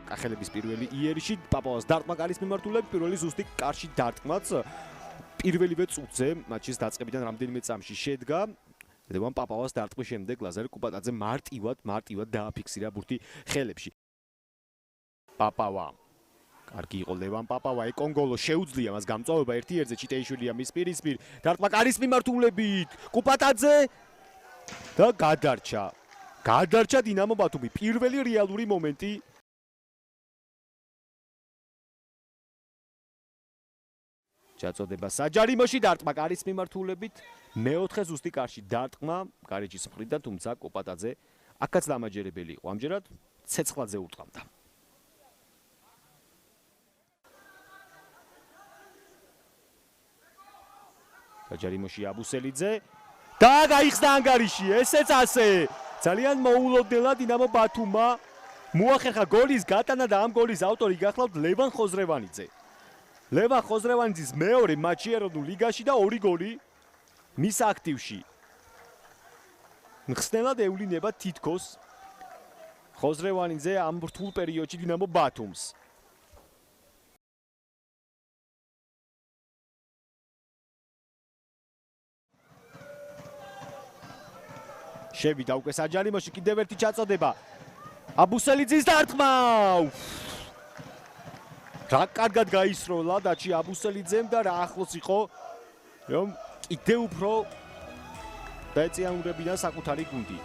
კახელების პირველი იერიში პაპავას დარტყმა კარის მიმართულებით პირველი ზუსტი კარში დარტყმაც პირველივე წუთზე მატჩის დაწყებიდან რამდენიმე წამში შედგა ლევან პაპავას დარტყმის შემდეგ ლაზარე კუპატაძე მარტივად დააფიქსირა ბურთი ხელებში პაპავა კარგი იყო ლევან პაპავა ეკონგოლო შეუძლია მას გამწვავება ერთი ერთზე ჩიტეიშვილია მის პირისპირ დარტყმა კარის მიმართულებით კუპატაძე და გადარჩა დინამო ბათუმი პირველი რეალური მომენტი ჩაწოდება საჯარიმოში დარტყმა კარის მიმართულებით მეოთხე ზუსტი კარში დარტყმა გარეჯის მხრიდან თუმცა კუპატაძე აქაც დამაჯერებელი იყო ამჯერად ცეცხლაძე უტყამდა საჯარიმოში აბუსელიძე და გაიხსნა ანგარიში ესეც ასე ძალიან მოულოდნელა დინამო ბათუმმა მოახერხა გოლის გატანა და ამ გოლის ავტორი გახლავთ ლევან ხოზრევანიძე ლევან ხოზრევანიძის მეორე მატჩი ეროვნულ ლიგაში და 2 გოლი მის აქტივში მხსნელად ევლინება თითქოს ხოზრევანიძე ამ რთულ პერიოდში დინამო ბათუმს შევიდა უკვე საჯარიმოში კიდევ ერთი ჩაწოდება აბუსელიძის დარტყმა რა კარგად გაისროლა დაჩი აბუსელიძემ და რა ახლოს იყო რომ კიდევ უფრო დაეწიანურებინა საკუთარი გუნდი